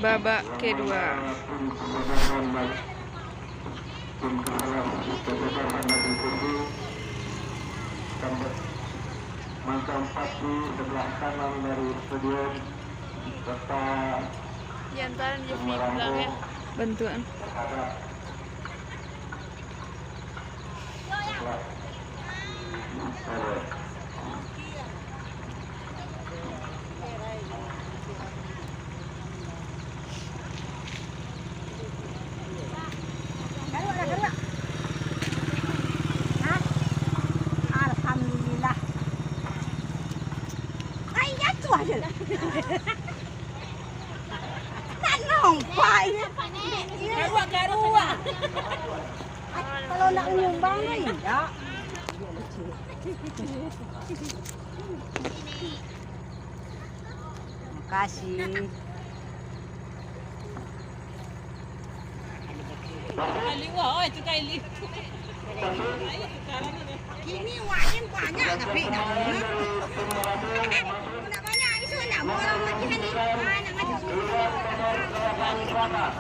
babak kedua. Mangka 4 di sebelah kanan dari stadion serta Jantan di bilang ya. Bantuan. terhadap Alhamdulillah. Ay, jatuh aja. Tak nampak. Garua. Kalau nak nyumbang enggak. Makasih. Kini wakin banyak tapi nak banyak itu nak orang macam ni. Nak macam nak bocor kan tak.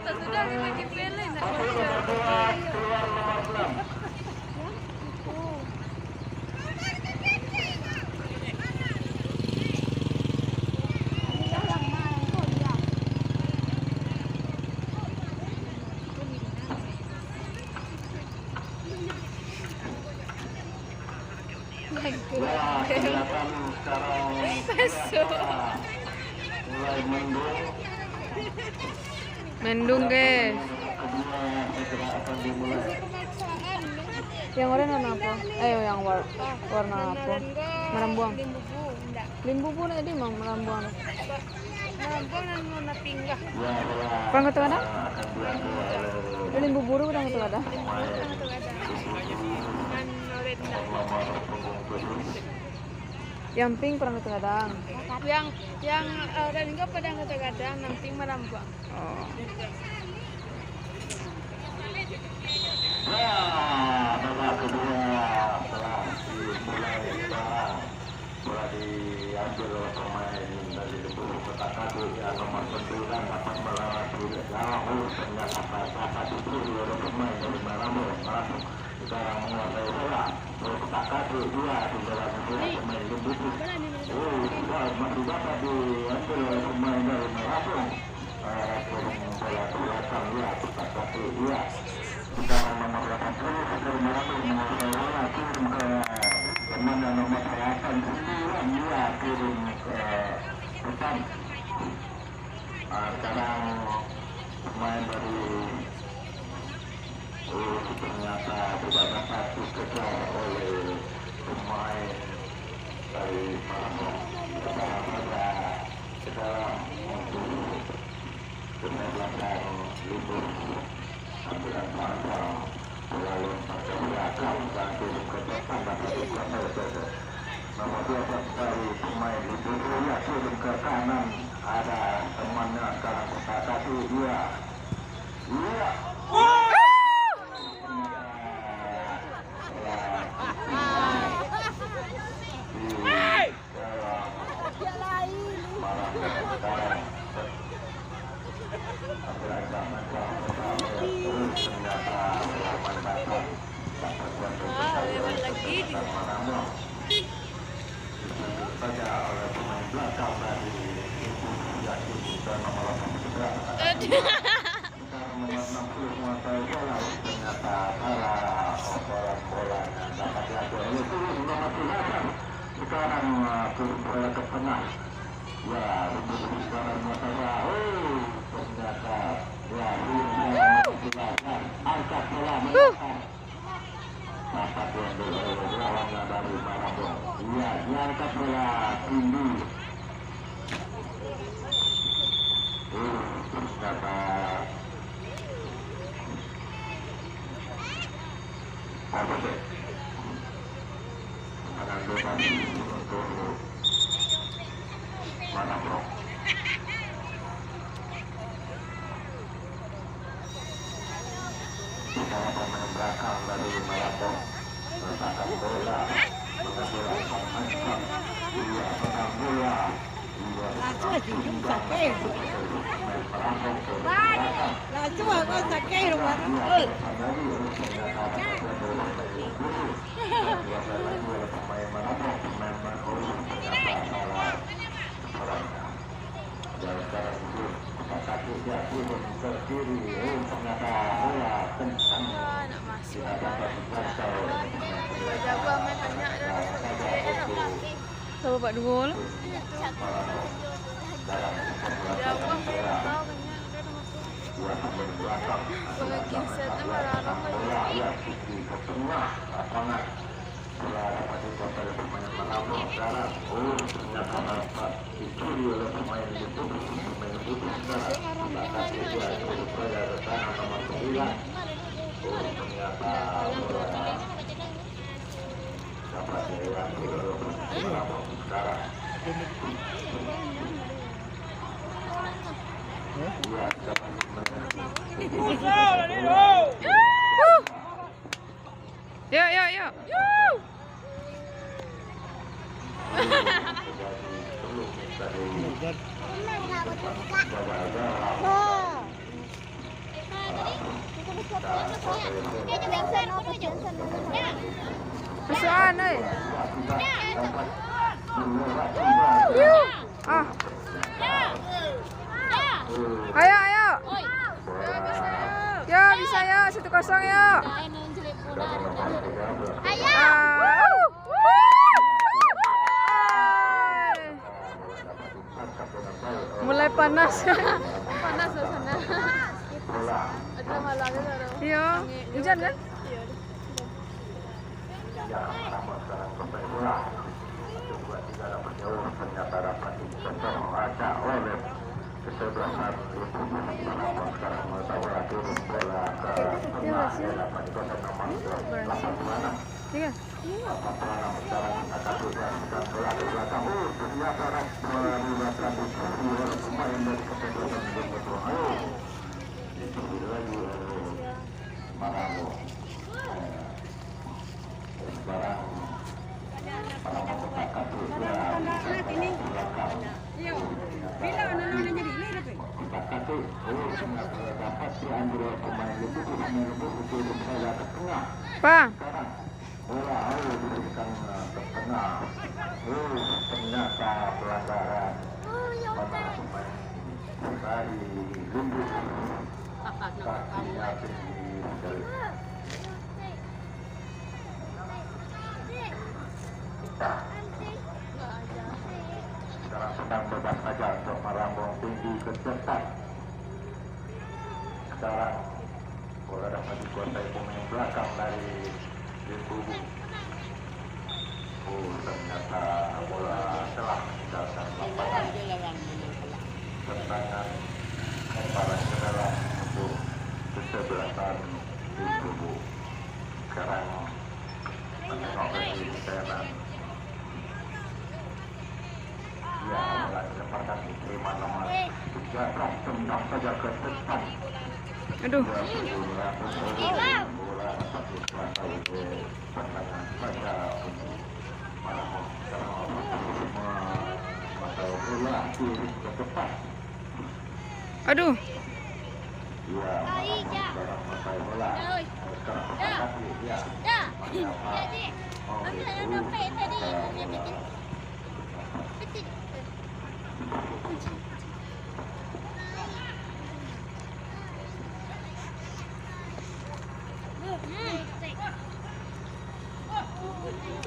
Sudah lagi pilih nak. kelihatan sekarang mulai mendung. Mendung guys. Kedua segera akan dimulai. Yang warna apa? Yang warna apa? Merambuang. Limbu na di mah merambuang. Merambuang dan warna pinggah. Perang kata ada? Limbu buru perang kata ada. Yang pink perang kata kadang. Yang orange pada kadang-kadang nanti merambuang. Oh. Babak kedua telah dimulai sekarang. Telah diambil oleh pemain dari Lembu Kota Kadu yang nomor 9 dapat melawan sudah jauh ternyata pada itu oleh pemain dari Marambung. Sekarang menguasai bola. Kota Kadu 2 di dalam pemain Lembu. Masih dapat diambil oleh pemain dari Marambung. Bola ke belakang ya Kota Kadu 2. Sekarang nomor 80 dari Marambung menguasai bola kirim ke teman yang nomor 89 dia kirim ke depan. Sekarang pemain dari ternyata tidak dapat dikejar oleh pemain dari Marambung. Sekarang ada ke dalam untuk ke belakang libur ambilan panjang melalui pada belakang dan kirim ke depan dan kirim ke nomor 12 dari pemain libur ya kirim ke kanan ada temannya sekarang Kota Kadu dia Lewat lagi saja oleh pemain belakang dari nomor 60 menguasai bola ternyata salah operan bolanya dapat diambil oleh nomor 8 sekarang turun bola ke tengah ya sekarang menguasai ternyata ya silakan angkat bola menangkan dapat diambil oleh lawannya dari Marambung ya diangkat bola tinggi ternyata apa sih akan beban untuk Marambung. Sekarang pemain belakang dari Marambung meletakkan bola mengambil Nak masuk jago main banyak dah. Sama Pak Dua lah. Jago tahu banyak dah masuk. Pengen set marah-marah banyak. Ya. Persoalan nih. Ah. Ayo. Ya bisa ya 1-0 ya. Mulai panas. Panas suasana. Ada malam itu. Iya, hujan kan? Iya. Pak. Ternyata pelanggaran sekarang sedang bebas saja untuk merambung tinggi ke depan. Sekarang bola dapat dikuasai pemain belakang dari Limbubu. Ternyata bola telah meninggalkan lapangan. Tendangan lemparan ke dalam untuk kesebelasan Limbubu. Sekarang menengok dari Tenan. Ya, mulai lemparkan terima nomor 13, tendang saja ke depan. Aduh. Aduh.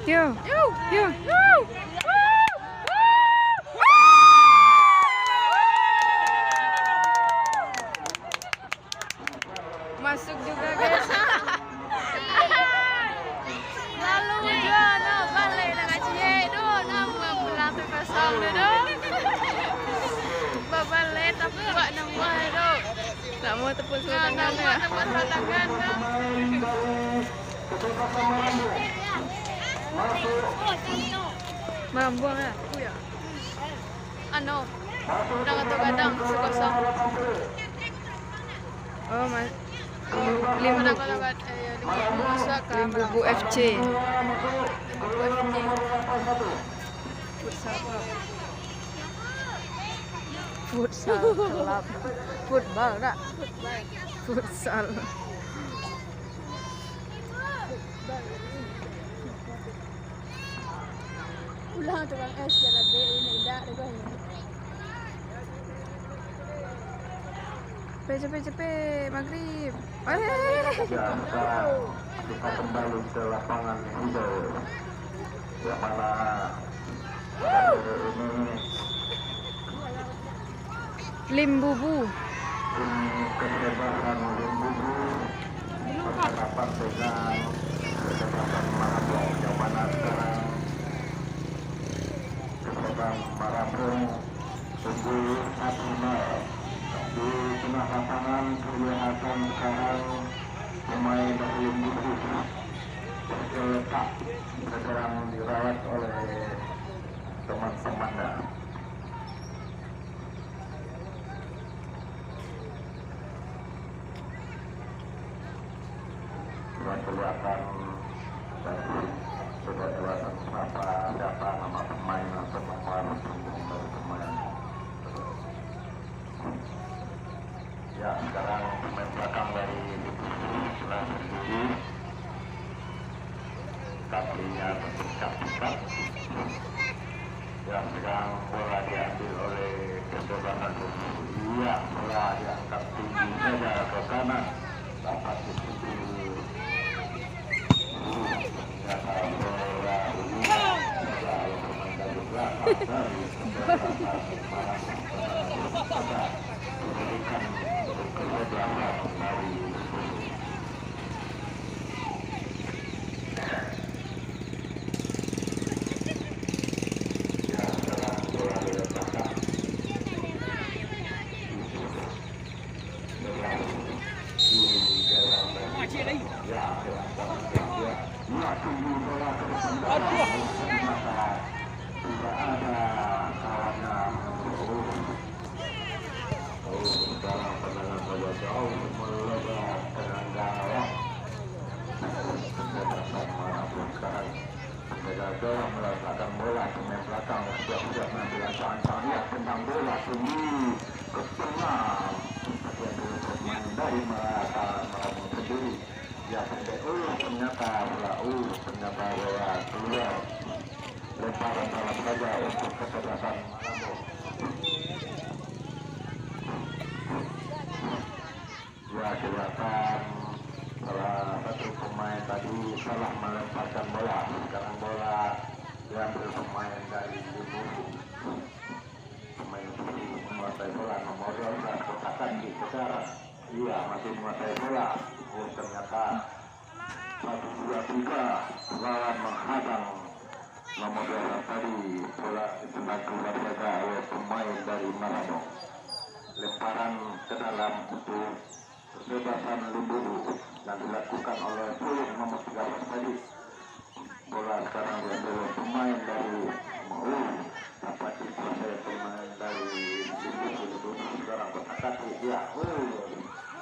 Yo. Masuk juga guys. Lalu Jono balik dengan cie do nama pulang tu kosong do. Babalik tapi buat nama do. Tak mau tepuk sebelah tangan ya. Tepuk sebelah tangan do. Mam buang ya. Ano? Udah kadang sekosong. Oh, Mas. Limbubu Limbubu FC. Limbubu FC. Futsal club. Football dah. Futsal. Ulang tukang es jalan B ini indah deh gue. Cepet maghrib. Ya, sekarang kita kembali ke lapangan hijau. Yang mana ini Limbubu. ini kebebasan Limbubu berhadapan dengan kebebasan Marabong, yang mana sekarang kebebasan Marabong unggul 1-0. Di tengah lapangan kelihatan sekarang pemain dari Limbubu tergeletak sedang dirawat oleh teman-temannya. Sudah kelihatan tadi sudah kelihatan siapa nama pemain atau nomor punggung dari pemain. Ya, sekarang pemain belakang dari sebelah kiri, kakinya terpikat-pikat. Ya, sekarang bola diambil oleh kebebasan Limbubu. Iya, bola diangkat tinggi saja ke kanan, dapat dituju. Ternyata bola ini selalu bermain dari belakang dari kebebasan Marabong. Diberikan kebebasan dari Limbubu. Ya, sekarang bola diletakkan tidak ada kawannya. Sekarang tendangan saja jauh melebar dengan gawang. Kebebasan Marabong sekarang penjaga gawang meletakkan bola pemain belakang siap-siap mengambil ancaman. Ya, tendang bola tinggi ke tengah. Pemain dari Marabong sendiri. Ya, ternyata bola ternyata bola keluar. Lemparan dalam saja untuk kebebasan Marabong. Ya, kelihatan salah satu pemain tadi salah melemparkan bola. Sekarang bola diambil pemain dari Limbubu. Pemain Limbubu menguasai bola, nomor 12 kotakan di sekarang. Iya, masih menguasai bola. Ternyata 1-2-3 lawan menghadang nomor 12 tadi. Bola sedang keluar saja oleh pemain dari Marabong. Lemparan ke dalam untuk kebebasan Limbubu yang dilakukan oleh nomor 13 tadi. Bola sekarang diambil oleh pemain dari Mau, dapat dikuasai pemain dari Limbubu. Sekarang berkaki, ya,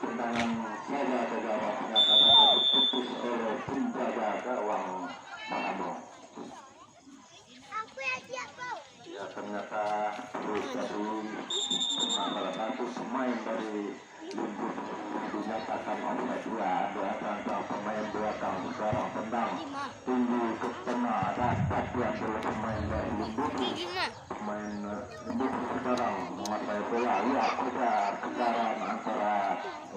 tendangan saja ke gawang, ternyata dapat diputus oleh penjaga gawang Marabong. Ya, ternyata terus tadi salah satu pemain dari Limbubu dinyatakan offside. Ya, ada pemain belakang sekarang tendang tinggi ke tengah, dapat diambil pemain dari Limbubu. Pemain Limbubu sekarang menguasai bola. Ya, sekarang antara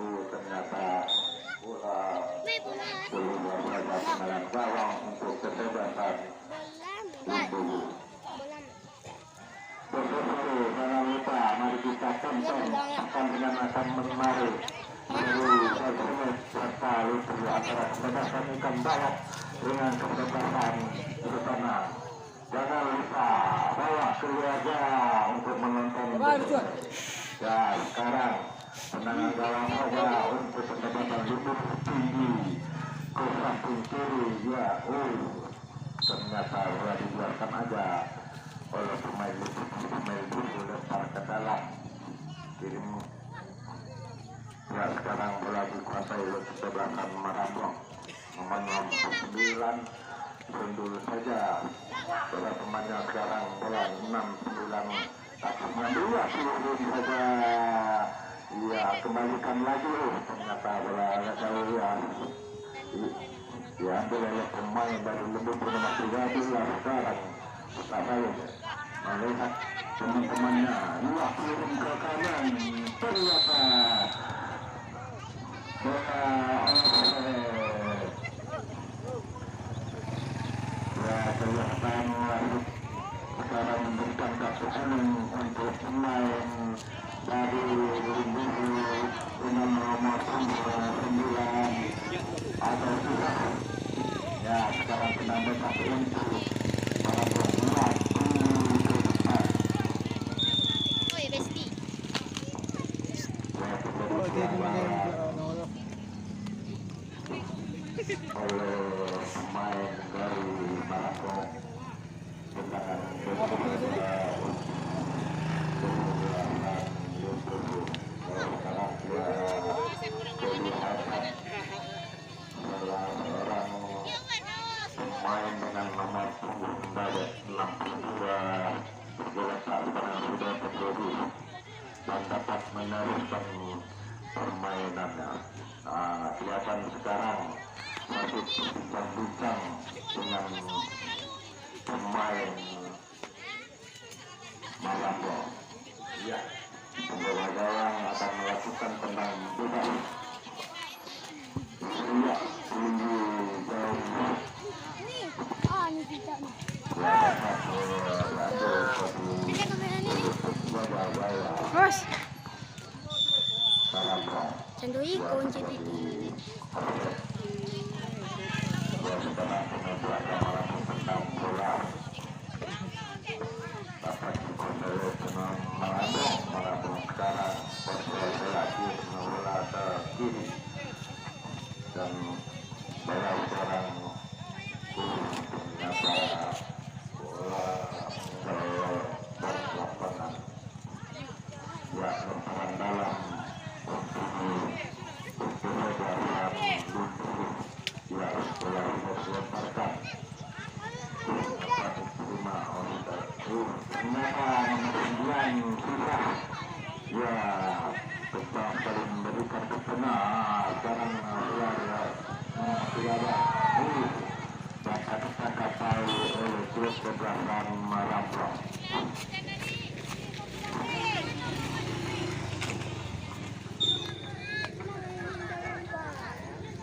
ternyata bola keluar saja tendangan gawang untuk kebebasan Limbubu. Jangan lupa, mari kita tonton pertandingan akan menarik. Serta lucu antara kebebasan ikan balok dengan kebebasan bersama. Jangan lupa bawa keluarga untuk menonton. Dan sekarang tendangan gawang saja untuk kebebasan Limbubu tinggi ke samping kiri. Ya, ternyata sudah dibiarkan aja oleh pemain Limbubu lempar ke dalam kirim. Ya, sekarang bola dikuasai oleh kesebelasan Marabong. Nomor 9 sendul saja. Bola temannya sekarang bola 6-9 Akhirnya dua seluruh saja. Ya kembalikan lagi. Ternyata bola agak jauh ya. Diambil oleh pemain dari Lembur nomor 13 sekarang. Pertama melihat teman-temannya. Dua kirim ke kanan. Ternyata bola ya kelihatan sekarang memberikan kartu kuning untuk pemain dari Lembur dengan nomor 9 atau sudah ya sekarang kena bebas untuk para pembuat ke depan. Oi, Besti. Oleh pemain dari Maroko dengan pemain dengan nomor punggung 62 bergeletak sekarang sudah terjadi dan dapat meneruskan permainannya. Kelihatan sekarang masih bincang-bincang dengan pemain Maroko. Ya, pembawa gawang akan melakukan tendang bebas. Ya, tinggi jauh. Ini tidak nih. Ya, dapat ada satu Bos. Maroko. Cendoi kunci itu. Ya, sekarang penyebab Maroko tendang bola. Dapat dikuasai dengan Maroko sekarang berkali lagi bola ke kiri dan bola sekarang ternyata bola berlapangan ya lapangan dalam untuk penyegaran lumpur ya bola dilemparkan dapat diterima oleh ternyata nomor 9 susah ya tetap saling memberikan kepena sekarang bola dapat ditangkap oleh klub keberatan Maroko.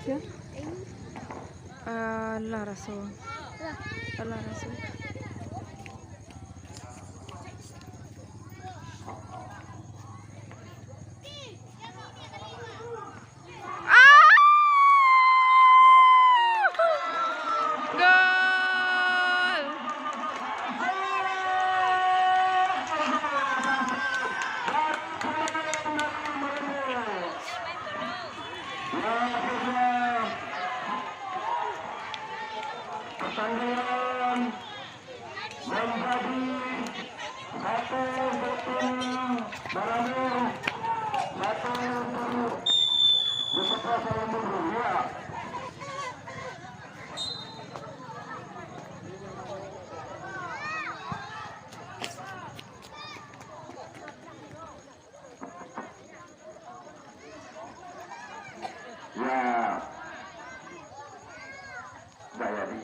Ya. Allah Rasul. Allah Rasul. Pertandingan menjadi 1-1 Malamur 1-1 di Petrasa Lembur ya. Ya, Dayadi.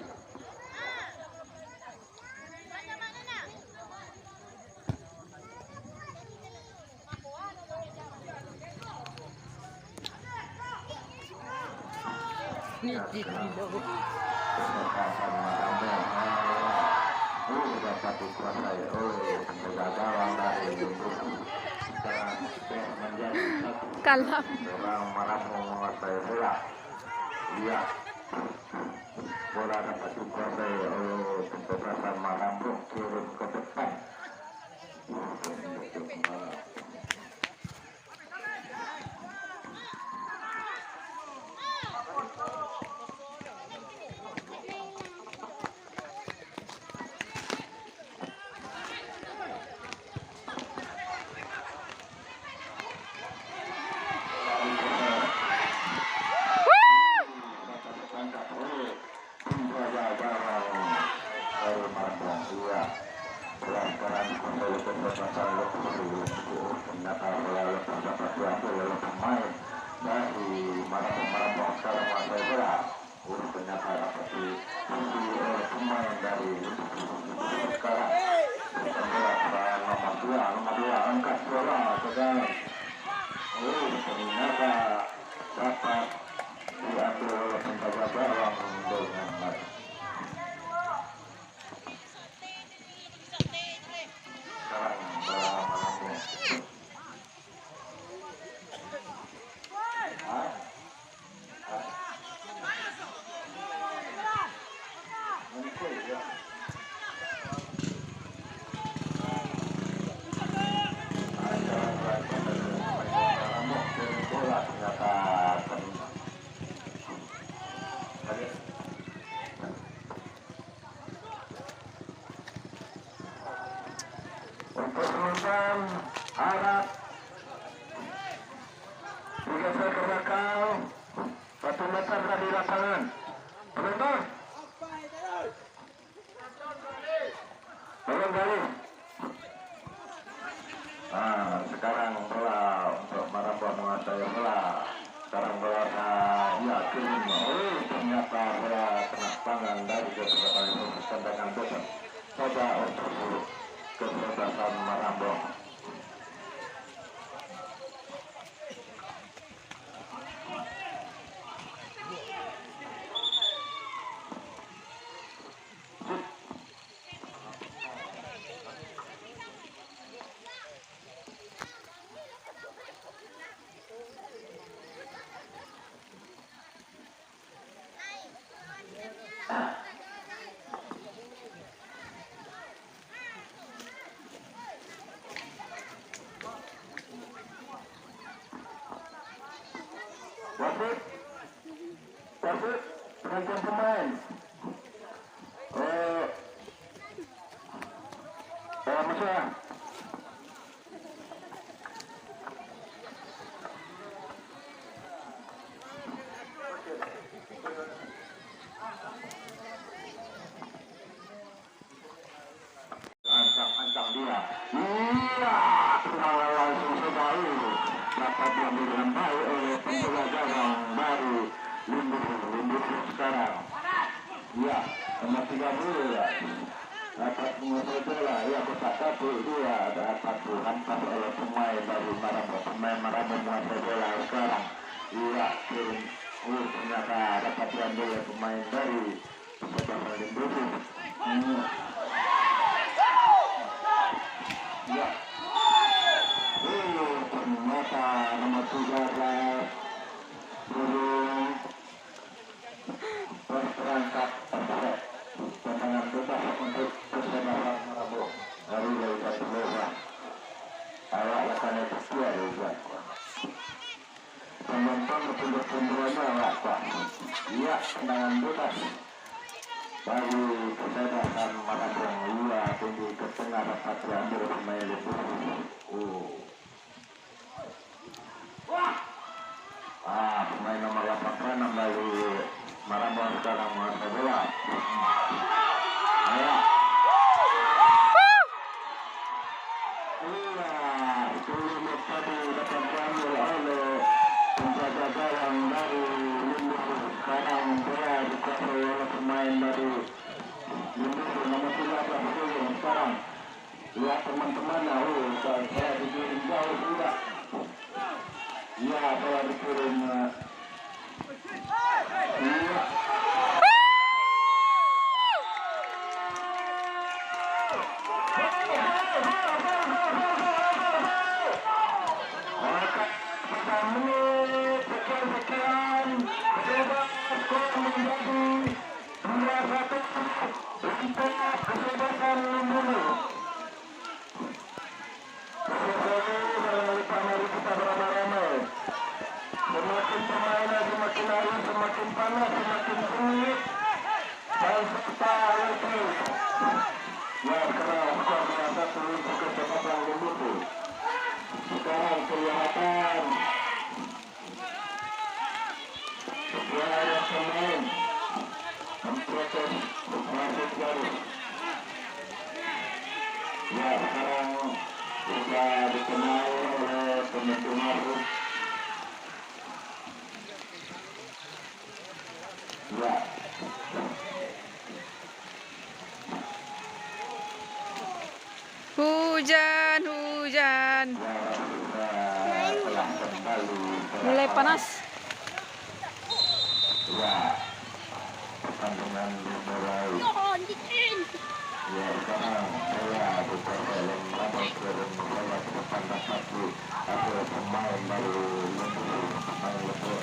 Dapat dikuasai oleh penjaga gawang dari sekarang menjadi satu. Kalah. Orang Maroko menguasai bola. Iya. Bola dapat dikuasai oleh penjaga Maroko turun ke depan. Penjaga gawang dari Maroko. Iya. sekarang kembali ke permasalahan lebih ternyata melalui pendapat diambil oleh pemain dari Marambong sekarang masih bola ternyata dapat diambil oleh pemain dari sekarang nomor 2 angkat bola ke dalam ternyata dapat diambil oleh penjaga gawang dengan baik. Sekarang bola Marambong. Untuk penonton harap digeser ke belakang 1 meter dari lapangan. Penonton tolong balik. Sekarang bola untuk Marambong menguasai bola. Sekarang bola yakin. Ternyata bola kena tangan dari kebebasan dengan besar. Coba untuk kebebasan Marambong. Wasit, pergantian pemain. Masya. Ancang dia. Iya, langsung sekali dapat diambil dengan baik oleh penjaga gawang baru Limbu sekarang. Ya, nomor 30 ya. Dapat menguasai bola, ya kotak satu dia dapat dihantar oleh pemain dari Marambong. Pemain Marambong menguasai bola sekarang. Iya, turun. Ternyata dapat diambil oleh pemain dari penjaga Limbu. Ya. Ternyata nomor 13 turun berperangkat tendangan bebas untuk persebaya Marambong dari Liga Sebelah. Awak akan setia juga. Penonton betul-betul semuanya awak kuat. Iya, tendangan bebas bagi persebaya Marambong. Iya, tinggi ke tengah dapat diambil pemain Limbu. Pemain nomor 86 dari Marambong sekarang menguasai bola. Iya, itu tadi dapat diambil oleh penjaga gawang dari Limbu. Sekarang bola dikuasai oleh pemain dari Limbu nomor 13 sekarang. Lihat teman-teman, saya dikirim jauh juga. Iya, bola dikirim. Iya. Sekian, skor menjadi 2-1 untuk kesebelasan Limbu. Kita beramai-ramai. Semakin permainan semakin hari semakin panas, semakin sulit dan serta lebih. Ya, sekarang skor 2-1 untuk kesebelasan Limbu. Sekarang kelihatan sebuah pemain memproses wasit baru. Ya, sekarang sudah dikenal oleh penggemar. Ya. Hujan, hujan. Telah kembali. Mulai panas. Ya. Pertandingan dimulai. Ya, sekarang saya bukan dalam label saya kepada satu ada pemain baru pemain lebih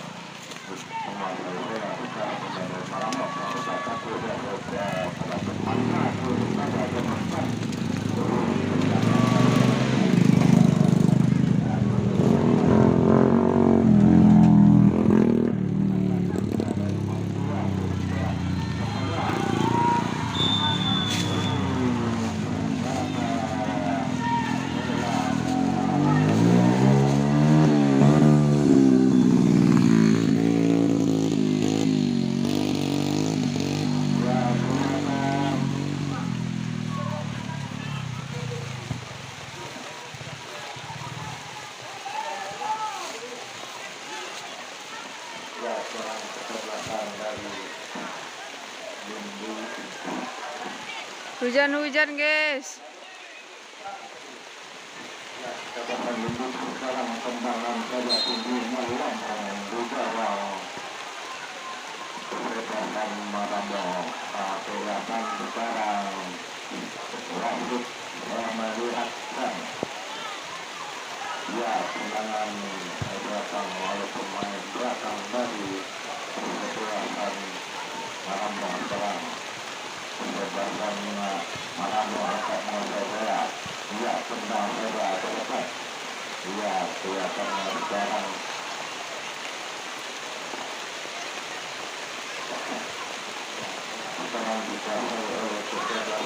pemain saya bukan pemain malam saya satu dia pada pemain aku ada pemain Hujan-hujan, guys. sekarang kembangan saja tinggi malam juga kelihatan Maramo kelihatan sekarang rambut melihatkan ya tendangan datang oleh pemain belakang dari kelihatan Maramo sekarang kelihatan Maramo akan mencoba ya tendang bola ke depan ya kelihatan sekarang sekarang bisa oleh kesehatan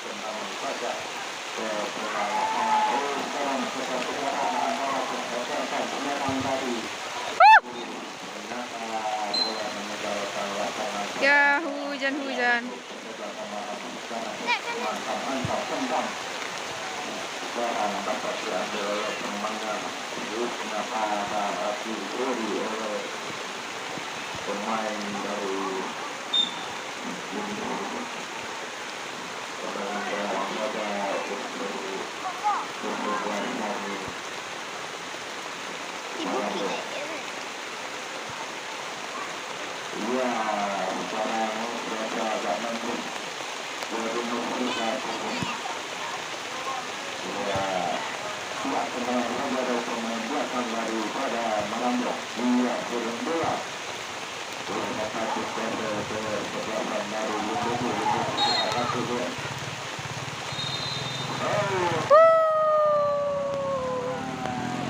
tentang saja ke sekarang sekarang tadi Ya, hujan-hujan. sekarang dapat diambil oleh temannya kenapa ada api oleh pemain dari iya sekarang mereka agak nanggung ya kuat tendangan dari pemain belakang daripada Maramo iya turun bola satu belakang dari